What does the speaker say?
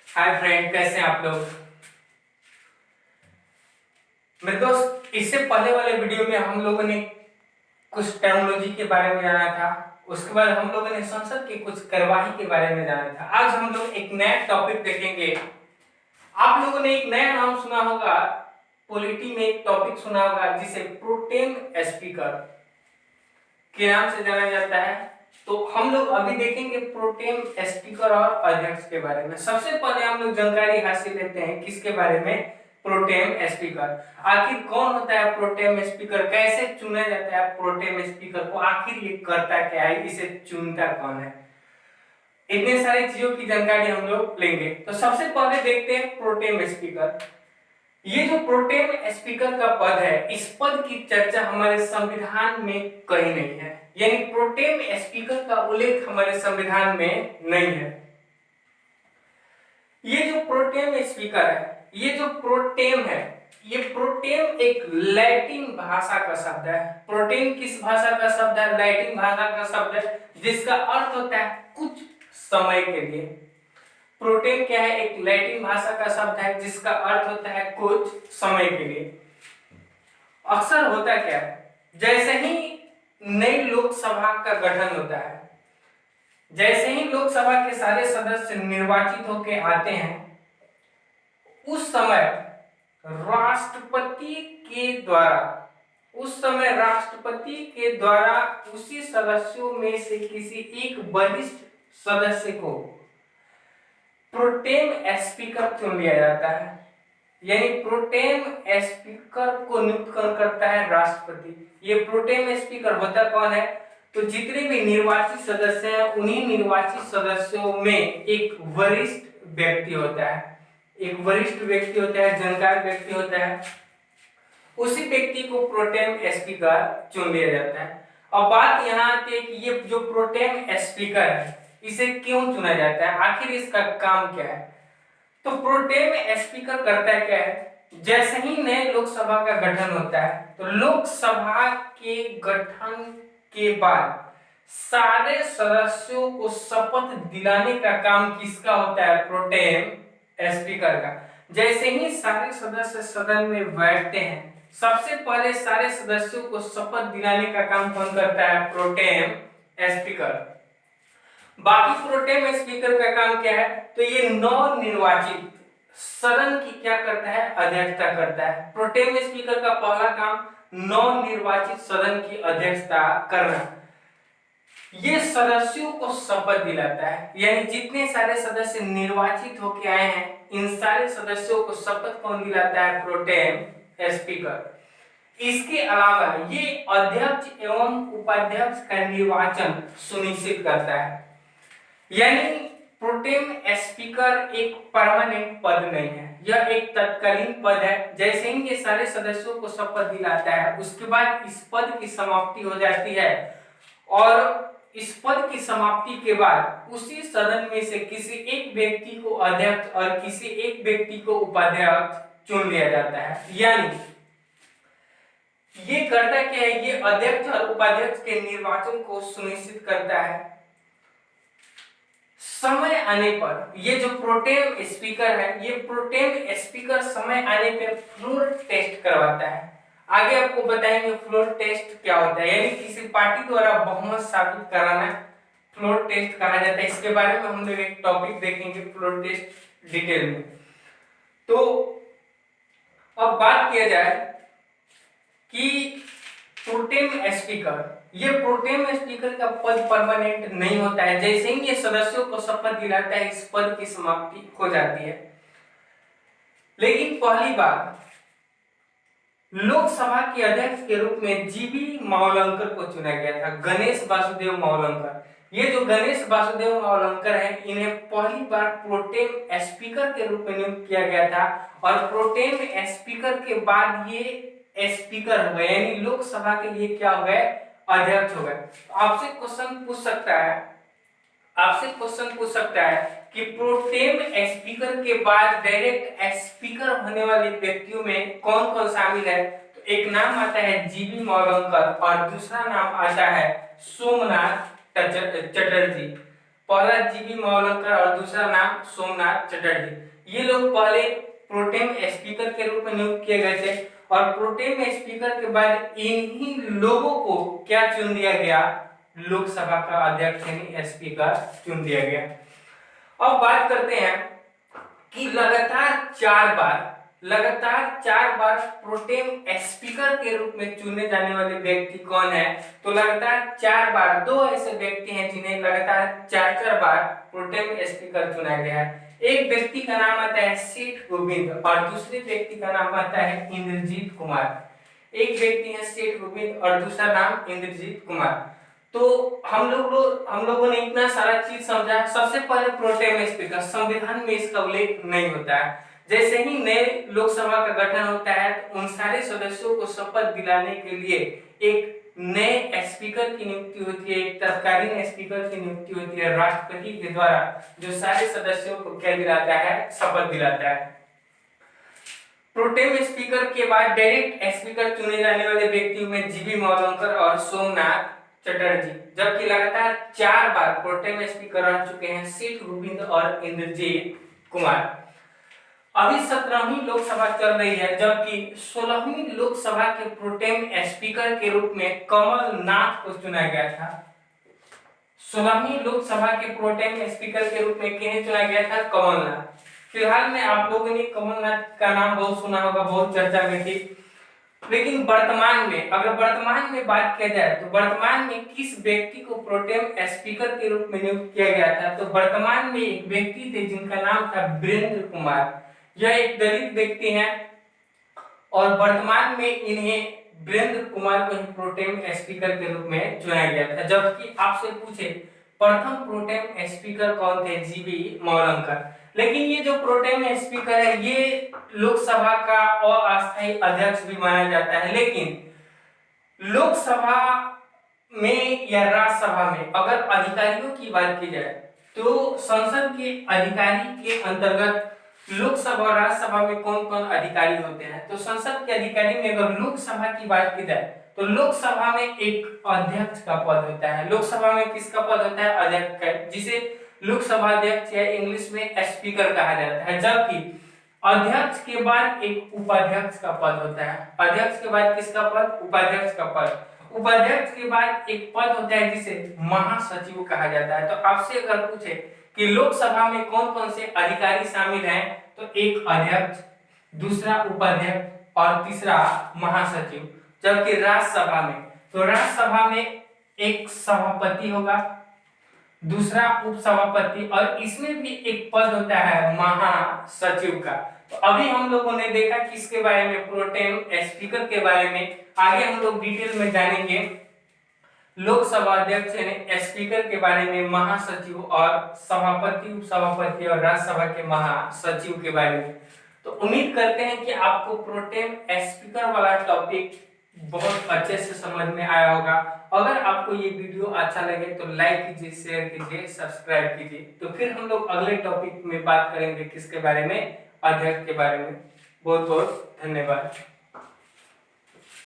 Hi friend, कैसे हैं आप लोग। मेरे दोस्त, इससे पहले वाले वीडियो में हम लोगों ने कुछ टर्मिनोलॉजी के बारे में जाना था। उसके बाद हम लोगों ने संसद की कुछ कार्यवाही के बारे में जाना था। आज हम लोग एक नया टॉपिक देखेंगे। आप लोगों ने एक नया नाम सुना होगा, पॉलिटी में एक टॉपिक सुना होगा जिसे प्रोटेम स्पीकर के नाम से जाना जाता है। तो हम लोग अभी देखेंगे प्रोटेम स्पीकर और अध्यक्ष के बारे में। सबसे पहले हम लोग जानकारी हासिल लेते हैं किसके बारे में, प्रोटेम स्पीकर। आखिर कौन होता है प्रोटेम स्पीकर, कैसे चुना जाता है प्रोटेम स्पीकर को, आखिर ये करता क्या है, इसे चुनता कौन है, इतने सारी चीजों की जानकारी हम लोग लेंगे। तो सबसे पहले देखते हैं प्रोटेम स्पीकर। ये जो प्रोटेम स्पीकर का पद है, इस पद की चर्चा हमारे संविधान में कहीं नहीं है। यानी प्रोटेम स्पीकर का उल्लेख हमारे संविधान में नहीं है। ये जो प्रोटेम स्पीकर है, ये जो प्रोटेम है, ये प्रोटेम एक लैटिन भाषा का शब्द है। प्रोटेम किस भाषा का शब्द है? लैटिन भाषा का शब्द है, जिसका अर्थ होता है कुछ समय के लिए। प्रोटेम क्या है? एक लैटिन भाषा का शब्द है जिसका अर्थ होता है कुछ समय के लिए। अक्सर होता क्या है, जैसे ही नई लोकसभा का गठन होता है, जैसे ही लोकसभा के सारे सदस्य निर्वाचित होकर आते हैं, उस समय राष्ट्रपति के द्वारा उसी सदस्यों में से किसी एक वरिष्ठ सदस्य को प्रोटेम स्पीकर चुन लिया जाता है। यानी प्रोटेम स्पीकर को नियुक्त करता है राष्ट्रपति। ये प्रोटेम स्पीकर होता कौन है? तो जितने भी निर्वाचित सदस्य हैं, उन्हीं निर्वाचित सदस्यों में एक वरिष्ठ व्यक्ति होता है, जानकार व्यक्ति होता है। उसी व्यक्ति को प्रोटेम स्पीकर चुन लिया जाता है। अब बात यहाँ आती है कि ये जो प्रोटेम स्पीकर है, इसे क्यों चुना जाता है, आखिर इसका काम क्या है। तो प्रोटेम स्पीकर करता क्या है? जैसे ही नए लोकसभा का गठन होता है, तो लोकसभा के गठन के बाद सारे सदस्यों को शपथ दिलाने का काम किसका होता है? प्रोटेम स्पीकर का। जैसे ही सारे सदस्य सदन में बैठते हैं, सबसे पहले सारे सदस्यों को शपथ दिलाने का काम कौन करता है? Protem speaker. बाकी प्रोटेम स्पीकर का काम क्या है? तो ये नवनिर्वाचित सदन की क्या करता है? अध्यक्षता करता है। प्रोटेम स्पीकर का पहला काम नवनिर्वाचित सदन की अध्यक्षता करना। ये सदस्यों को शपथ दिलाता है, यानी जितने सारे सदस्य निर्वाचित होके आए हैं, इन सारे सदस्यों को शपथ कौन दिलाता है? Protem speaker. इसके अलावा ये अध्यक्ष एवं उपाध्यक्ष का निर्वाचन सुनिश्चित करता है। यानी प्रोटेम स्पीकर एक परमानेंट पद नहीं है, यह एक तत्कालीन पद है। जैसे ही ये सारे सदस्यों को शपथ दिलाता है, उसके बाद इस पद की समाप्ति हो जाती है, और इस पद की समाप्ति के बाद उसी सदन में से किसी एक व्यक्ति को अध्यक्ष और किसी एक व्यक्ति को उपाध्यक्ष चुन लिया जाता है। यानी ये करता क्या है? ये अध्यक्ष और उपाध्यक्ष के निर्वाचन को सुनिश्चित करता है। समय आने पर ये जो प्रोटेम स्पीकर है, ये प्रोटेम स्पीकर समय आने पर फ्लोर टेस्ट करवाता है। आगे आपको बताएंगे फ्लोर टेस्ट क्या होता है, यानी किसी पार्टी द्वारा बहुमत साबित कराना फ्लोर टेस्ट कहा जाता है। इसके बारे में हम लोग एक टॉपिक देखेंगे, फ्लोर टेस्ट डिटेल में। तो अब बात किया जाए कि प्रोटेम स्पीकर, ये प्रोटेम स्पीकर का पद परमानेंट नहीं होता है। जैसे ही ये सदस्यों को शपथ दिलाता है, इस पद की समाप्ति हो जाती है। लेकिन पहली बार लोकसभा के अध्यक्ष के रूप में जीवी मावलंकर को चुना गया था, गणेश वासुदेव मावलंकर। ये जो गणेश वासुदेव मावलंकर हैं, इन्हें पहली बार प्रोटेम स्पीकर के रूप में नियुक्त किया गया था, और प्रोटेम स्पीकर के बाद ये स्पीकर हो गए, यानी लोकसभा के लिए क्या हो गए? अध्यक्ष हो गए। आपसे क्वेश्चन पूछ सकता है कि प्रोटेम स्पीकर के बाद डायरेक्ट स्पीकर होने वाले व्यक्तियों में कौन कौन शामिल है? तो एक नाम आता है जीवी मावलंकर, और दूसरा नाम आता है सोमनाथ चटर्जी। पहला जीबी मावलंकर और दूसरा नाम सोमनाथ चटर्जी। ये लोग पहले प्रोटेम स्पीकर के रूप में नियुक्त किए गए थे और प्रोटेम स्पीकर के बाद इन्हीं लोगों को क्या चुन दिया गया, लोकसभा का अध्यक्ष यानी स्पीकर चुन दिया गया। अब बात करते हैं कि लगातार चार बार प्रोटेम स्पीकर के रूप में चुने जाने वाले व्यक्ति कौन है। तो लगातार 4 बार, दो ऐसे व्यक्ति हैं जिन्हें लगातार 4 बार प्रोटेम स्पीकर चुना गया है। एक व्यक्ति का नाम आता है सेठ गोविंद और दूसरे व्यक्ति का नाम आता है इंद्रजीत कुमार। एक व्यक्ति है सेठ गोविंद और दूसरा नाम इंद्रजीत कुमार। तो हम लोगों ने इतना सारा चीज समझा। सबसे पहले प्रोटेम स्पीकर, संविधान में इसका उल्लेख नहीं होता है। जैसे ही नए लोकसभा का गठन होता है तो उन सारे सदस्यों को शपथ दिलाने के लिए एक नए स्पीकर की नियुक्ति होती है, एक तत्कालीन स्पीकर की नियुक्ति होती है राष्ट्रपति के द्वारा, जो सारे सदस्यों को क्या दिलाता है, शपथ दिलाता है। प्रोटेम स्पीकर के बाद डायरेक्ट स्पीकर चुने जाने वाले व्यक्तियों में जीबी मावलंकर और सोमनाथ चटर्जी, जबकि लगातार 4 बार प्रोटेम स्पीकर रह चुके हैं सेठ गोविंद और इंद्रजीत कुमार। अभी 17वीं लोकसभा चल रही है, जबकि 16वीं लोकसभा के प्रोटेम स्पीकर के रूप में कमलनाथ को चुना गया था। 16वीं लोकसभा के प्रोटेम स्पीकर के रूप में किन्हें चुना गया था, कमलनाथ। फिलहाल में आप लोगों ने कमलनाथ का नाम बहुत सुना होगा, बहुत चर्चा में थी। लेकिन वर्तमान में, अगर वर्तमान में बात किया जाए तो वर्तमान में किस व्यक्ति को प्रोटेम स्पीकर के रूप में नियुक्त किया गया था, तो वर्तमान में एक व्यक्ति थे जिनका नाम था वीरेंद्र कुमार। यह एक दलित व्यक्ति हैं और वर्तमान में इन्हें वीरेंद्र कुमार को प्रोटेम स्पीकर के रूप में चुना गया था। जबकि आपसे पूछे प्रथम प्रोटेम स्पीकर कौन थे, जीबी मावलंकर। लेकिन ये जो प्रोटेम स्पीकर है ये लोकसभा का अस्थायी अध्यक्ष भी माना जाता है। लेकिन लोकसभा में या राज्यसभा में अगर अधिकारियों की बात की जाए तो संसद के अधिकारी के अंतर्गत लोकसभा और राज्यसभा में कौन कौन अधिकारी होते हैं। तो संसद के अधिकारी में अगर लोकसभा की बात की जाए तो लोकसभा में एक अध्यक्ष का पद होता है। लोकसभा में किसका पद होता है, अध्यक्ष का, जिसे लोकसभा अध्यक्ष या इंग्लिश में स्पीकर कहा जाता है। जबकि अध्यक्ष के बाद एक उपाध्यक्ष का पद होता है। अध्यक्ष के बाद किसका पद, उपाध्यक्ष का पद। उपाध्यक्ष के बाद एक पद होता है जिसे महासचिव कहा जाता है। तो आपसे अगर पूछे कि लोकसभा में कौन कौन से अधिकारी शामिल हैं, तो एक अध्यक्ष, दूसरा उपाध्यक्ष और तीसरा महासचिव। जबकि राज्यसभा में, तो राज्यसभा में एक सभापति होगा, दूसरा उपसभापति और इसमें भी एक पद होता है महासचिव का। तो अभी हम लोगों ने देखा कि इसके बारे में, प्रोटेम स्पीकर के बारे में। आगे हम लोग डिटेल में जानेंगे लोकसभा अध्यक्ष यानी स्पीकर के बारे में, महासचिव और सभापति, उपसभापति और राज्यसभा के महासचिव के बारे में। तो उम्मीद करते हैं कि आपको प्रोटेम स्पीकर वाला टॉपिक बहुत अच्छे से समझ में आया होगा। अगर आपको ये वीडियो अच्छा लगे तो लाइक कीजिए, शेयर कीजिए, सब्सक्राइब कीजिए। तो फिर हम लोग अगले टॉपिक में बात करेंगे किसके बारे में, अध्यक्ष के बारे में। बहुत बहुत धन्यवाद।